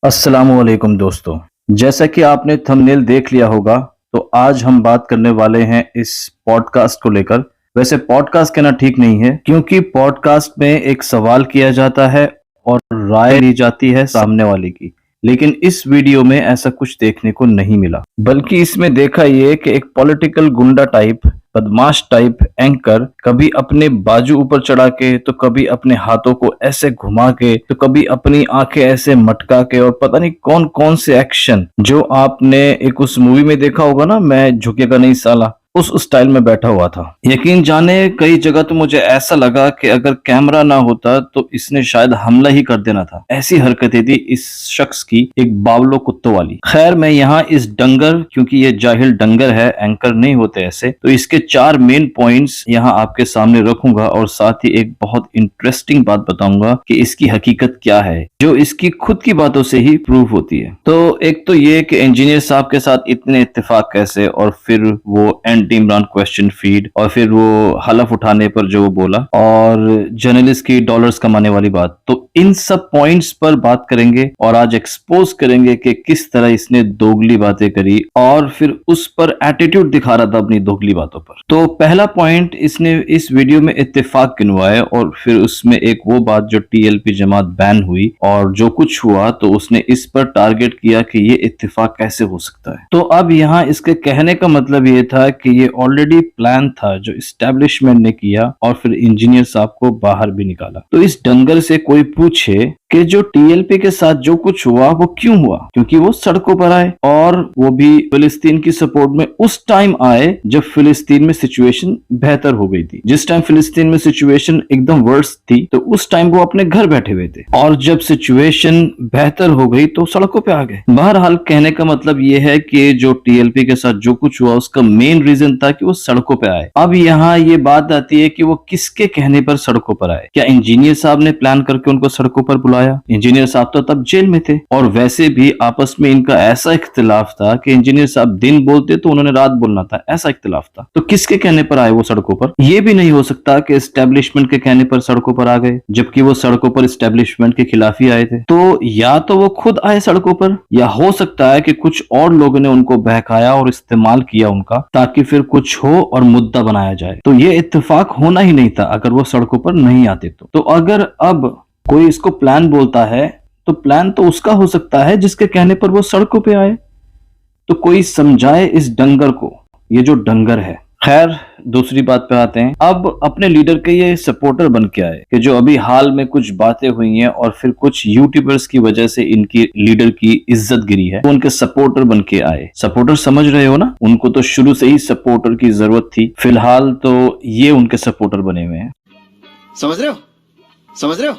अस्सलामुअलैकुम दोस्तों। जैसा कि आपने थंबनेल देख लिया होगा, तो आज हम बात करने वाले हैं इस पॉडकास्ट को लेकर। वैसे पॉडकास्ट कहना ठीक नहीं है, क्योंकि पॉडकास्ट में एक सवाल किया जाता है और राय ली जाती है सामने वाले की। लेकिन इस वीडियो में ऐसा कुछ देखने को नहीं मिला, बल्कि इसमें देखा ये कि एक पॉलिटिकल गुंडा टाइप, बदमाश टाइप एंकर कभी अपने बाजू ऊपर चढ़ा के, तो कभी अपने हाथों को ऐसे घुमा के, तो कभी अपनी आंखें ऐसे मटका के, और पता नहीं कौन कौन से एक्शन जो आपने एक उस मूवी में देखा होगा ना, मैं झुकेगा नहीं साला, उस स्टाइल में बैठा हुआ था। यकीन जाने कई जगह तो मुझे ऐसा लगा कि अगर कैमरा ना होता तो इसने शायद हमला ही कर देना था। ऐसी हरकतें थी इस शख्स की, एक बावलो कुत्तों वाली। खैर, मैं यहाँ इस डंगर, क्योंकि ये जाहिल डंगर है, एंकर नहीं होते ऐसे, तो इसके 4 मेन पॉइंट्स यहाँ आपके सामने रखूंगा और साथ ही एक बहुत इंटरेस्टिंग बात बताऊंगा कि इसकी हकीकत क्या है, जो इसकी खुद की बातों से ही प्रूव होती है। तो एक तो ये कि इंजीनियर साहब के साथ इतने इत्तेफाक कैसे, और फिर वो एंटी इमरान क्वेश्चन फीड, और फिर वो हलफ उठाने पर जो वो बोला, और जर्नलिस्ट की डॉलर्स कमाने वाली बात। तो इन सब पॉइंट्स पर बात करेंगे और आज एक्सपोज करेंगे कि किस तरह इसने दोगली बातें करी और फिर उस पर एटीट्यूड दिखा रहा था अपनी दोगली बातों पर। तो पहला पॉइंट, इसने इस वीडियो में इत्तेफाक गिनवाया और फिर उसमें एक वो बात जो टीएलपी जमात बैन हुई और जो कुछ हुआ, तो उसने इस पर टारगेट किया कि ये इत्तेफाक कैसे हो सकता है। तो अब यहाँ इसके कहने का मतलब ये था कि ये ऑलरेडी प्लान था जो इस्टेब्लिशमेंट ने किया, और फिर इंजीनियर साहब को बाहर भी निकाला। तो इस डंगर से कोई पूछे कि जो टीएलपी के साथ जो कुछ हुआ वो क्यों हुआ, क्योंकि वो सड़कों पर आए, और वो भी फिलिस्तीन की सपोर्ट में उस टाइम आए जब फिलिस्तीन में सिचुएशन बेहतर हो गई थी। जिस टाइम फिलिस्तीन में सिचुएशन एकदम वर्स्ट थी, तो उस टाइम वो अपने घर बैठे हुए थे, और जब सिचुएशन बेहतर हो गई तो सड़कों पे आ गए। बहरहाल, कहने का मतलब ये है कि जो टीएलपी के साथ जो कुछ हुआ उसका मेन रीजन था कि वो सड़कों पे आए। अब यहाँ ये बात आती है कि वो किसके कहने पर सड़कों पर आए। क्या इंजीनियर साहब ने प्लान करके उनको सड़कों पर बुलाया? इंजीनियर साहब तो तब जेल में थे, और वैसे भी आपस में इनका ऐसा इख्तिलाफ था कि इंजीनियर साहब दिन बोलते तो उन्होंने रात बोलना था, ऐसा इख्तिलाफ था। तो किसके कहने पर आए वो सड़कों पर? ये भी नहीं हो सकता कि एस्टेब्लिशमेंट के कहने पर सड़कों पर आ गए, जबकि वो सड़कों पर एस्टेब्लिशमेंट के खिलाफ ही आए थे। तो या तो वो खुद आए सड़कों पर, या हो सकता है कि कुछ और लोगों ने उनको बहकाया और इस्तेमाल किया उनका, ताकि फिर कुछ हो और मुद्दा बनाया जाए। तो ये इत्तेफाक होना ही नहीं था अगर वो सड़कों पर नहीं आते। तो अगर अब कोई इसको प्लान बोलता है, तो प्लान तो उसका हो सकता है जिसके कहने पर वो सड़कों पे आए। तो कोई समझाए इस डंगर को, ये जो डंगर है। खैर, दूसरी बात पे आते हैं। अब अपने लीडर के ये सपोर्टर बन के आए कि जो अभी हाल में कुछ बातें हुई हैं और फिर कुछ यूट्यूबर्स की वजह से इनकी लीडर की इज्जत गिरी है, तो उनके सपोर्टर बन के आए। सपोर्टर समझ रहे हो ना, उनको तो शुरू से ही सपोर्टर की जरूरत थी, फिलहाल तो ये उनके सपोर्टर बने हुए हैं। समझ रहे हो? समझ रहे हो?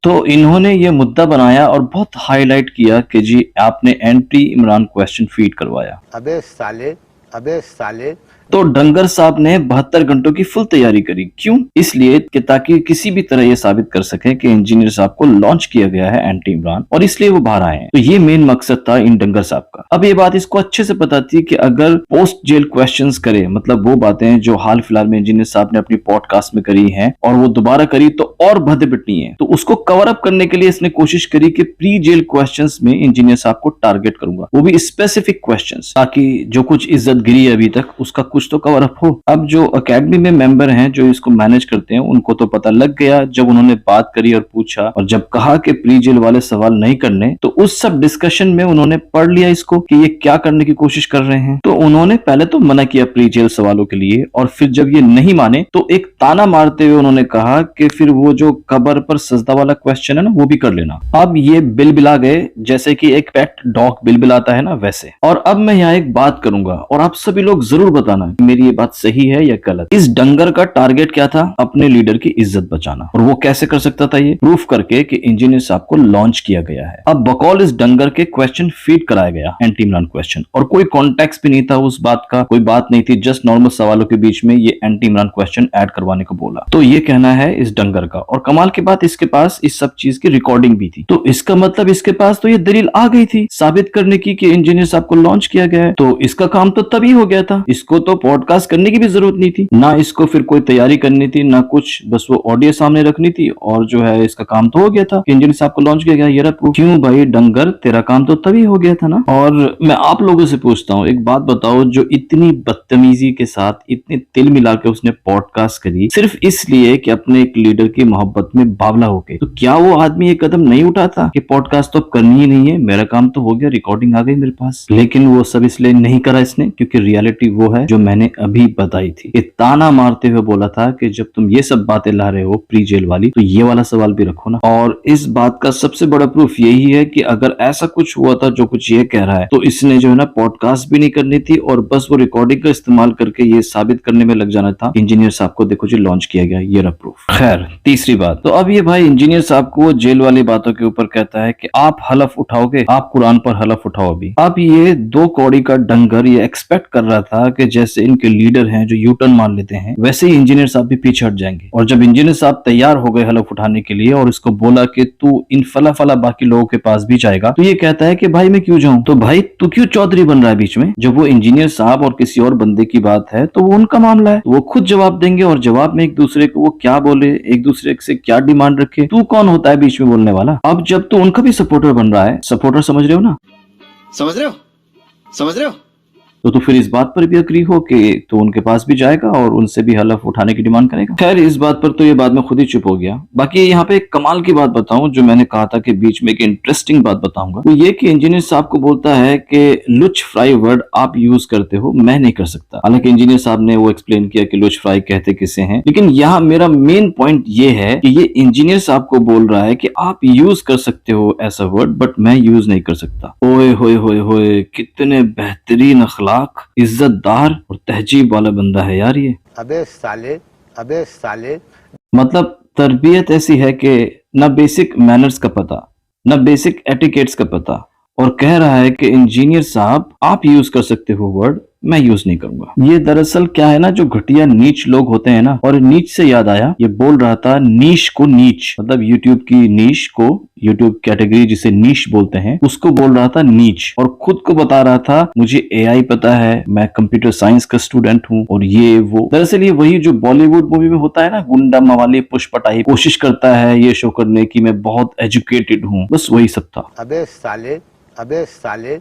तो इन्होंने ये मुद्दा बनाया और बहुत हाईलाइट किया कि जी आपने एंटी इमरान क्वेश्चन फीड करवाया। अबे साले तो डंगर साहब ने 72 घंटों की फुल तैयारी करी। क्यों? इसलिए कि ताकि किसी भी तरह ये साबित कर सके कि इंजीनियर साहब को लॉन्च किया गया है एंटी इमरान, और इसलिए वो बाहर आए हैं। तो ये मेन मकसद था इन डंगर साहब का। अब ये बात इसको अच्छे से पता थी कि अगर पोस्ट जेल क्वेश्चंस करे, मतलब वो बातें जो हाल फिलहाल में इंजीनियर साहब ने अपनी पॉडकास्ट में करी हैं और वो दोबारा करी, तो और भद्दे पिटनी है। तो उसको कवर अप करने के लिए इसने कोशिश करी कि प्री जेल क्वेश्चंस में इंजीनियर साहब को टारगेट करूंगा, वो भी स्पेसिफिक क्वेश्चंस, ताकि जो कुछ इज्जत गिरी है अभी तक उसका कुछ तो कवर अप हो। अब जो एकेडमी में मेंबर हैं जो इसको मैनेज करते हैं, उनको तो पता लग गया जब उन्होंने बात करी और पूछा, और जब कहा कि प्री जेल वाले सवाल नहीं करने, तो उस सब डिस्कशन में उन्होंने पढ़ लिया इसको कि ये क्या करने की कोशिश कर रहे हैं। तो उन्होंने पहले तो मना किया प्री जेल सवालों के लिए, और फिर जब ये नहीं माने तो एक ताना मारते हुए उन्होंने कहा कि फिर वो जो कब्र पर सजदा वाला क्वेश्चन है ना, वो भी कर लेना। अब ये बिलबिला गए जैसे कि एक पेट डॉग बिलबिलाता है ना, वैसे। और अब मैं यहाँ एक बात करूंगा और आप सभी लोग जरूर बताना मेरी ये बात सही है या गलत। इस डंगर का टारगेट क्या था? अपने लीडर की इज्जत बचाना। और वो कैसे कर सकता था? ये प्रूफ करके कि इंजीनियर साहब को लॉन्च किया गया है। अब बकौल इस डंगर के क्वेश्चन फीड कराया गया, एंटी इमरान क्वेश्चन, और कोई कॉन्टेक्स्ट भी नहीं था उस बात का, कोई बात नहीं थी, जस्ट नॉर्मल सवालों के बीच में ये एंटी इमरान क्वेश्चन ऐड करवाने को बोला। तो ये कहना है इस डंगर का। और कमाल की बात, इसके पास इस सब चीज की रिकॉर्डिंग भी थी। तो इसका मतलब इसके पास तो ये दलील आ गई थी साबित करने की कि इंजीनियर साहब को लॉन्च किया गया है। तो इसका काम तो तभी हो गया था। इसको तो पॉडकास्ट करने की भी जरूरत नहीं थी, ना इसको फिर कोई तैयारी करनी थी, ना कुछ, बस वो ऑडियो सामने रखनी थी और जो है इसका काम तो हो गया था। इंजीनियर साहब को लॉन्च किया गया, ये रहा proof। क्यों भाई डंगर, तेरा काम तो तभी हो गया था ना। और मैं आप लोगों से पूछता हूँ, एक बात बताओ, जो इतनी बदतमीजी के साथ इतने तिल मिला के उसने पॉडकास्ट करी सिर्फ इसलिए कि अपने एक लीडर की मोहब्बत में बावला हो गए, तो क्या वो आदमी ये कदम नहीं उठाता कि पॉडकास्ट तो अब करनी ही नहीं है, मेरा काम तो हो गया, रिकॉर्डिंग आ गई मेरे पास। लेकिन वो सब इसलिए नहीं करा इसने क्योंकि रियलिटी वो है जो मैंने अभी बताई थी। ये ताना मारते हुए बोला था कि जब तुम ये सब बातें ला रहे हो प्री जेल वाली, तो ये वाला सवाल भी रखो ना। और इस बात का सबसे बड़ा प्रूफ यही है कि अगर ऐसा कुछ हुआ था जो कुछ ये कह रहा है, तो इसने जो है ना पॉडकास्ट भी नहीं करनी थी और बस वो रिकॉर्डिंग का इस्तेमाल करके ये साबित करने में लग जाना था इंजीनियर साहब को देखो जी लॉन्च किया गया, ये रहा प्रूफ। खैर तीसरी बात, तो अब ये भाई इंजीनियर साहब को जेल वाली बातों के ऊपर कहता है कि आप हलफ उठाओगे, आप कुरान पर हलफ उठाओ अभी। अब ये 2 कौड़ी का डंगर ये एक्सपेक्ट कर रहा था कि जैसे इनके लीडर हैं जो यू टर्न मार लेते हैं, वैसे ही इंजीनियर साहब भी पीछे हट जाएंगे। और जब इंजीनियर साहब तैयार हो गए हलफ उठाने के लिए और इसको बोला कि तू इन फला फला बाकी लोगों के पास भी जाएगा, तो ये कहता है कि भाई मैं क्यों जाऊं, तो भाई तू क्यों चौधरी बन रहा है बीच में। जब वो इंजीनियर साहब और किसी और बंदे की बात है तो वो उनका मामला है, वो खुद जवाब देंगे और जवाब में एक दूसरे को वो क्या बोले, एक दूसरे से क्या डिमांड रखे, तू कौन होता है बीच में बोलने वाला। अब जब तू उनका भी सपोर्टर बन रहा है, सपोर्टर समझ रहे हो ना, समझ रहे हो, समझ रहे हो। तो फिर इस बात पर भी अग्री हो कि तो उनके पास भी जाएगा और उनसे भी हलफ उठाने की डिमांड करेगा। खैर इस बात पर तो ये बाद में खुद ही चुप हो गया। बाकी यहाँ पे एक कमाल की बात बताऊं, जो मैंने कहा था कि बीच में एक इंटरेस्टिंग बात बताऊंगा, वो ये कि इंजीनियर साहब को बोलता है कि लुच फ्राई वर्ड आप यूज करते हो, मैं नहीं कर सकता। हालांकि इंजीनियर साहब ने वो एक्सप्लेन किया कि लुच फ्राई कहते किसे हैं, लेकिन यहाँ मेरा मेन पॉइंट ये है कि ये इंजीनियर साहब को बोल रहा है कि आप यूज कर सकते हो ऐसा वर्ड, बट मैं यूज नहीं कर सकता। ओए होए होए होए, कितने बेहतरीन अखलाक, इज्जतदार और तहजीब वाला बंदा है यार ये। अबे साले मतलब तरबियत ऐसी है कि ना बेसिक मैनर्स का पता, ना बेसिक एटिकेट्स का पता, और कह रहा है कि इंजीनियर साहब आप यूज कर सकते हो वर्ड, मैं यूज नहीं करूंगा। ये दरअसल क्या है ना, जो घटिया नीच लोग होते हैं ना, और नीच से याद आया, ये बोल रहा था नीश को नीच, मतलब यूट्यूब की नीश को, यूट्यूब कैटेगरी जिसे नीश बोलते हैं उसको बोल रहा था नीच, और खुद को बता रहा था मुझे एआई पता है, मैं कंप्यूटर साइंस का स्टूडेंट हूँ और ये वो। दरअसल ये वही जो बॉलीवुड मूवी में होता है ना, गुंडा मवाली पुष्पटाई, कोशिश करता है ये शो करने की मैं बहुत एजुकेटेड हूँ, बस वही सब था। अबे साले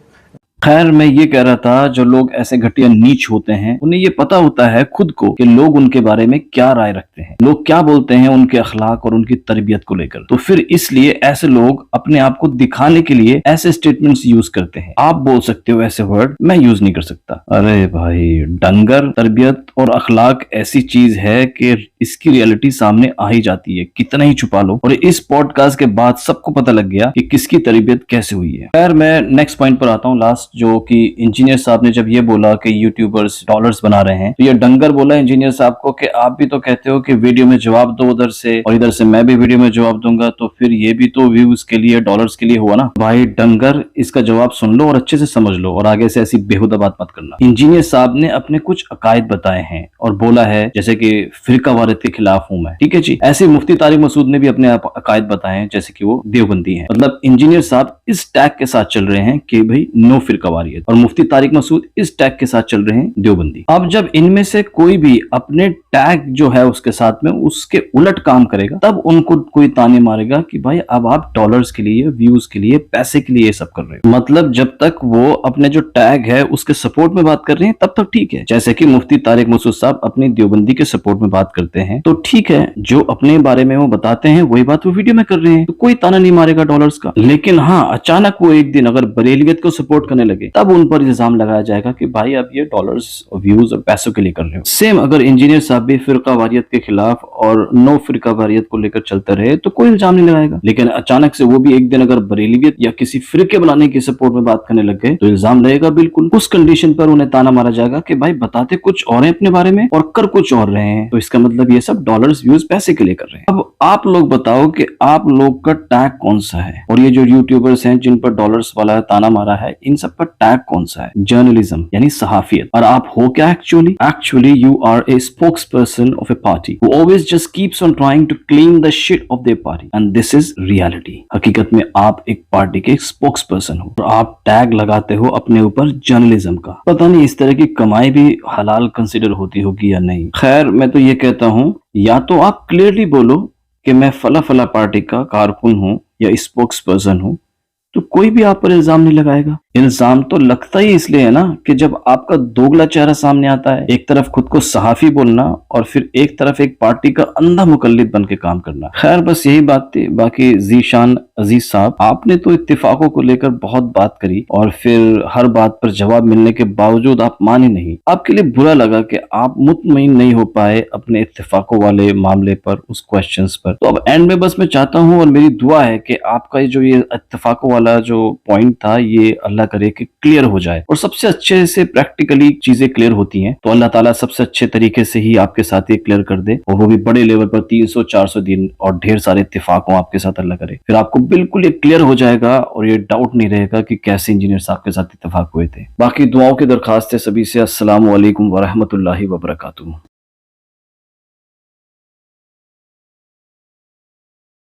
खैर मैं ये कह रहा था, जो लोग ऐसे घटिया नीच होते हैं उन्हें ये पता होता है खुद को कि लोग उनके बारे में क्या राय रखते हैं, लोग क्या बोलते हैं उनके अखलाक और उनकी तरबियत को लेकर, तो फिर इसलिए ऐसे लोग अपने आप को दिखाने के लिए ऐसे स्टेटमेंट्स यूज करते हैं। आप बोल सकते हो ऐसे वर्ड, मैं यूज नहीं कर सकता। अरे भाई डंगर, तरबियत और अखलाक ऐसी चीज है कि इसकी रियलिटी सामने आ ही जाती है, कितना ही छुपा लो। और इस पॉडकास्ट के बाद सबको पता लग गया कि किसकी तरबियत कैसे हुई है। खैर मैं नेक्स्ट पॉइंट पर आता हूँ, लास्ट, जो कि इंजीनियर साहब ने जब ये बोला कि यूट्यूबर्स डॉलर्स बना रहे हैं, तो ये डंगर बोला इंजीनियर साहब को कि आप भी तो कहते हो कि वीडियो में जवाब दो उधर से और इधर से मैं भी वीडियो में जवाब दूंगा, तो फिर ये भी तो व्यूज के लिए, डॉलर्स के लिए हुआ ना। भाई डंगर, इसका जवाब सुन लो और अच्छे से समझ लो और आगे से ऐसी बेहुदा बात मत करना। इंजीनियर साहब ने अपने कुछ अकायद बताए हैं और बोला है जैसे कि फिरका वारियत के खिलाफ हूं मैं, ठीक है जी। ऐसे मुफ्ती तारिक मसूद ने भी अपने अकायद बताए हैं जैसे कि वो देवबंदी है। मतलब इंजीनियर साहब इस टैग के साथ चल रहे हैं कि भाई नो फिरका वारियत, और मुफ्ती तारिक मसूद इस टैग के साथ चल रहे हैं देवबंदी। अब जब इनमें से कोई भी अपने टैग जो है उसके साथ में उसके उलट काम करेगा, तब उनको कोई ताने मारेगा कि भाई अब आप डॉलर्स के लिए, व्यूज के लिए, पैसे के लिए ये सब कर रहे हो। मतलब जब तक वो अपने जो टैग है उसके सपोर्ट में बात कर रहे हैं तब तक ठीक है। जैसे कि मुफ्ती तारिक मसूद साहब अपनी देवबंदी के सपोर्ट में बात करते हैं तो ठीक है, जो अपने बारे में वो बताते हैं वही बात वो वीडियो में कर रहे हैं, तो कोई ताना नहीं मारेगा डॉलर्स का। लेकिन हाँ, अचानक वो एक दिन अगर बरेलियत को सपोर्ट करने लगे तब उन पर इल्जाम लगाया जाएगा कि भाई अब ये डॉलर्स और व्यूज और पैसों के लिए कर रहे हो। सेम अगर इंजीनियर साहब भी फिरका वारियत के खिलाफ और नो फिरका वारियत को लेकर चलते रहे तो कोई इल्जाम नहीं लगाएगा। लेकिन अचानक से वो भी एक दिन अगर बरेलियत या किसी फिरके बनाने की सपोर्ट में बात करने लग गए तो इल्जाम लगेगा बिल्कुल। उस कंडीशन पर उन्हें ताना मारा जाएगा कि भाई बताते कुछ और हैं अपने बारे में और कर कुछ और रहे हैं, तो इसका मतलब ये सब डॉलर्स व्यूज पैसे के लिए कर रहे हैं। अब आप लोग बताओ कि आप लोग का टैग कौन सा है, और ये जो यूट्यूबर्स हैं जिन पर डॉलर्स वाला ताना मारा है, इन सब आपका टैग कौन सा है? जर्नलिज्म यानी सहाफियत। और आप हो क्या actually you are a spokesperson of a party who always just keeps on trying to clean the shit of their party and this is reality. हकीकत में आप एक पार्टी के स्पोक्स पर्सन हो और आप टैग लगाते हो अपने ऊपर जर्नलिज्म का। पता नहीं इस तरह की कमाई भी हलाल कंसिडर होती होगी या नहीं। खैर, मैं तो ये कहता हूं, या तो आप क्लियरली बोलो कि मैं फला फला पार्टी का कारकुन हूं या स्पोक्स पर्सन हूं, तो कोई भी आप पर इल्जाम नहीं लगाएगा। इल्जाम तो लगता ही इसलिए है ना कि जब आपका दोगला चेहरा सामने आता है, एक तरफ खुद को सहाफी बोलना और फिर एक तरफ एक पार्टी का अंधा मुकल्लिद बन के काम करना। खैर, बस यही बात थी। बाकी जीशान अजीज साहब, आपने तो इत्तेफाकों को लेकर बहुत बात करी और फिर हर बात पर जवाब मिलने के बावजूद आप माने नहीं। आपके लिए बुरा लगा कि आप मुतमईन नहीं हो पाए अपने इत्तेफाकों वाले मामले पर, उस क्वेश्चंस पर। तो अब एंड में बस मैं चाहता हूं और मेरी दुआ है कि आपका जो ये इत्तेफाकों वाला जो पॉइंट था, ये अल्लाह करे कि क्लियर हो जाए। और सबसे अच्छे से प्रैक्टिकली चीजें क्लियर होती हैं, तो अल्लाह ताला सबसे अच्छे तरीके से ही आपके साथ ये क्लियर कर दे, और वो भी बड़े लेवल पर 300-400 दिन और ढेर सारे इत्तेफाक हो आपके साथ अल्लाह करे। फिर आपको बिल्कुल ये क्लियर हो जाएगा और ये डाउट नहीं रहेगा कि कैसे इंजीनियर साहब के साथ इत्तेफाक हुए थे। बाकी दुआओं की दरखास्त है सभी से। अस्सलाम वालेकुम वरहमतुल्लाहि वबरकातुहू।